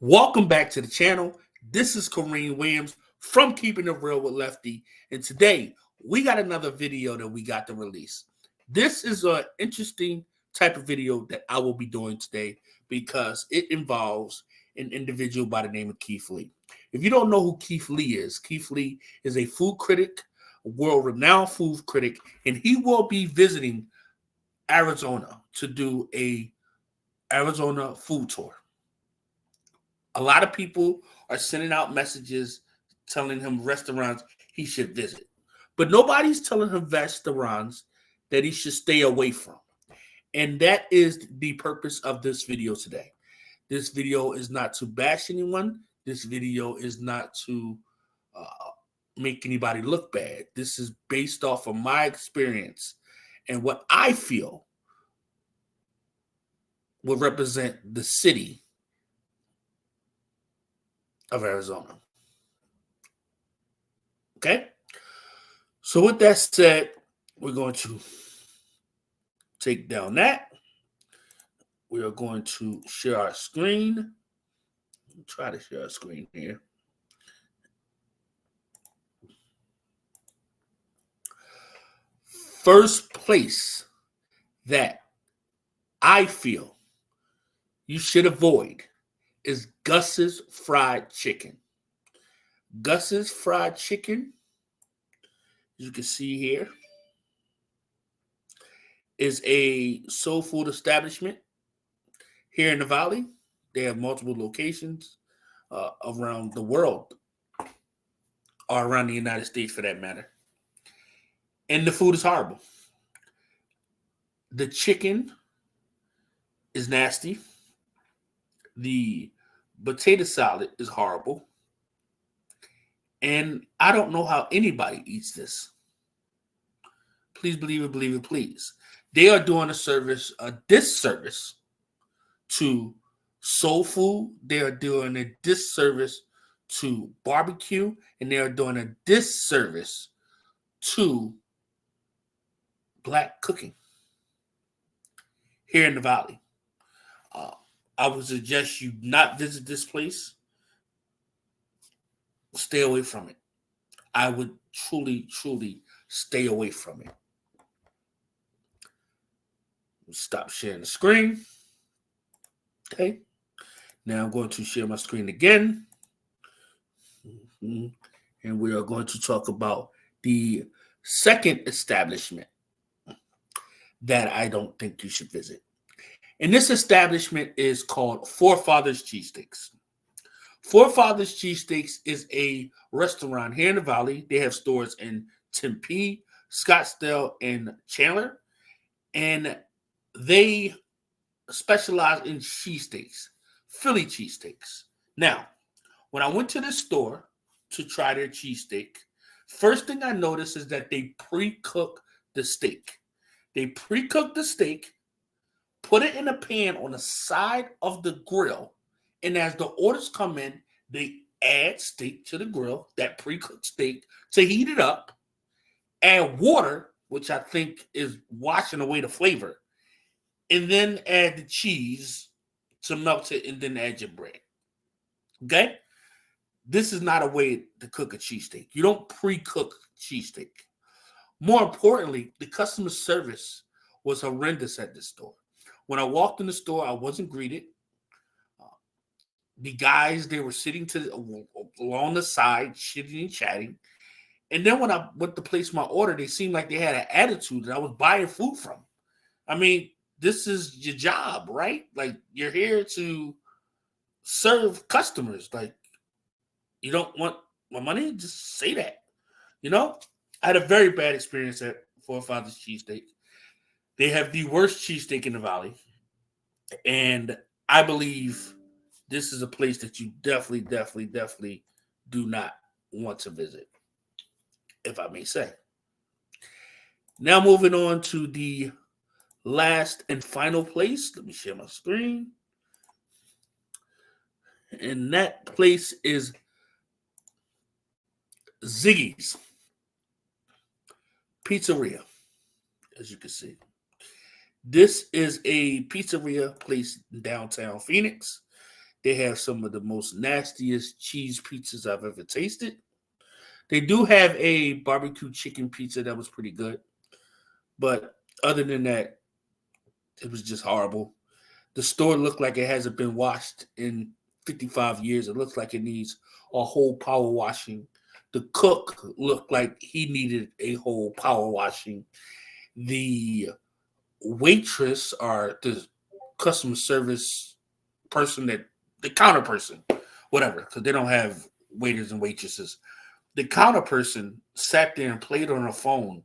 Welcome back to the channel. This is Kareem Williams from Keeping It Real with Lefty. And today we got another video that we got to release. This is an interesting type of video that I will be doing today because it involves an individual by the name of Keith Lee. If you don't know who Keith Lee is a food critic, a world-renowned food critic, and he will be visiting Arizona to do a Arizona food tour. A lot of people are sending out messages telling him restaurants he should visit. But nobody's telling him restaurants that he should stay away from. And that is the purpose of this video today. This video is not to bash anyone. This video is not to make anybody look bad. This is based off of my experience and what I feel will represent the city of Arizona. Okay? So with that said, we're going to take down that. We are going to share our screen. Try to share our screen here. First place that I feel you should avoid is Gus's Fried Chicken. Gus's Fried Chicken, as you can see here, is a soul food establishment here in the Valley. They have multiple locations around the world, or around the United States for that matter. And the food is horrible. The chicken is nasty. The potato salad is horrible. And I don't know how anybody eats this. Please believe it, please. They are doing a disservice to soul food. They are doing a disservice to barbecue. And they are doing a disservice to Black cooking here in the Valley. I would suggest you not visit this place. Stay away from it. I would truly stay away from it. Stop sharing the screen. Okay. Now I'm going to share my screen again. And we are going to talk about the second establishment that I don't think you should visit. And this establishment is called Forefathers Cheesesteaks. Forefathers Cheesesteaks is a restaurant here in the Valley. They have stores in Tempe, Scottsdale, and Chandler. And they specialize in cheesesteaks, Philly cheesesteaks. Now, when I went to the store to try their cheesesteak, first thing I noticed is that they pre-cook the steak. They pre-cook the steak, put it in a pan on the side of the grill, and as the orders come in, they add steak to the grill, that pre-cooked steak, to heat it up, add water, which I think is washing away the flavor, and then add the cheese to melt it, and then add your bread. Okay? This is not a way to cook a cheesesteak. You don't pre-cook cheesesteak. More importantly, the customer service was horrendous at this store. When I walked in the store, I wasn't greeted. The guys, they were sitting along the side, shitting and chatting. And then when I went to place my order, they seemed like they had an attitude that I was buying food from. I mean, this is your job, right? Like, you're here to serve customers. Like, you don't want my money? Just say that. You know? I had a very bad experience at Forefathers Cheesesteak. They have the worst cheesesteak in the Valley. And I believe this is a place that you definitely do not want to visit, if I may say. Now moving on to the last and final place. Let me share my screen. And that place is Ziggy's Pizzeria, as you can see. This is a pizzeria place in downtown Phoenix. They have some of the most nastiest cheese pizzas I've ever tasted. They do have a barbecue chicken pizza that was pretty good, but other than that, it was just horrible. The store looked like it hasn't been washed in 55 years. It looks like it needs a whole power washing. The cook looked like he needed a whole power washing. The waitress or the customer service person, that the counter person, whatever, because they don't have waiters and waitresses. The counter person sat there and played on her phone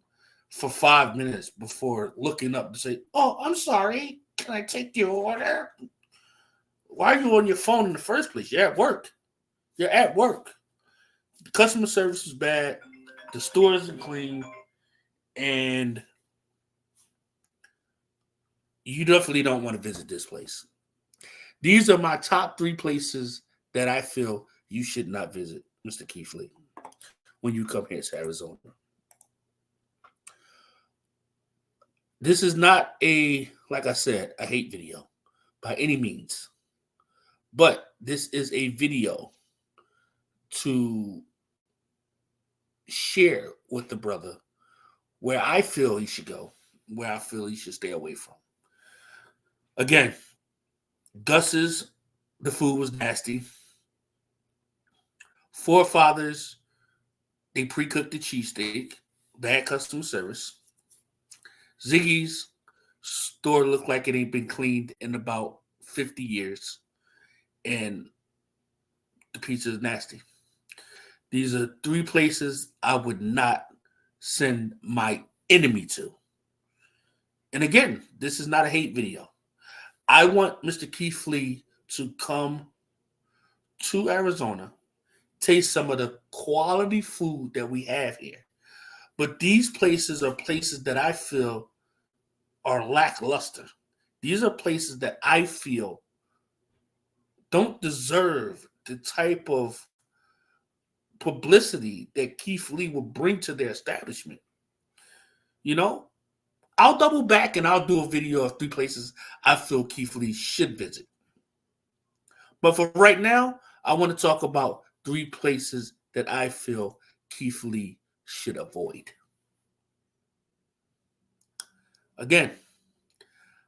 for 5 minutes before looking up to say, "Oh, I'm sorry. Can I take your order?" Why are you on your phone in the first place? You're at work. You're at work. The customer service is bad. The store isn't clean. And you definitely don't want to visit this place. These are my top 3 places that I feel you should not visit, Mr. Keith Lee, when you come here to Arizona. This is not like I said, a hate video by any means. But this is a video to share with the brother where I feel he should go, where I feel he should stay away from. Again, Gus's, the food was nasty. Forefathers, they pre-cooked the cheesesteak, bad customer service. Ziggy's store looked like it ain't been cleaned in about 50 years. And the pizza is nasty. These are 3 places I would not send my enemy to. And again, this is not a hate video. I want Mr. Keith Lee to come to Arizona, taste some of the quality food that we have here. But these places are places that I feel are lackluster. These are places that I feel don't deserve the type of publicity that Keith Lee will bring to their establishment. You know, I'll double back and I'll do a video of 3 places I feel Keith Lee should visit. But for right now, I want to talk about 3 places that I feel Keith Lee should avoid. Again,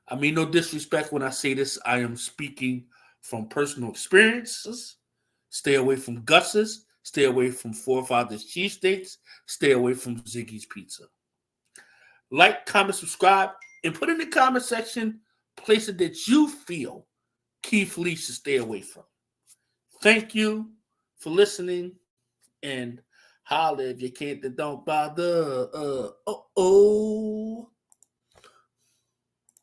I mean no disrespect when I say this. I am speaking from personal experiences. Stay away from Gus's. Stay away from Forefathers Cheesesteaks. Stay away from Ziggy's Pizza. Like, comment, subscribe, and put in the comment section places that you feel Keith Lee should stay away from. Thank you for listening, and holla if you can't, then don't bother. Oh.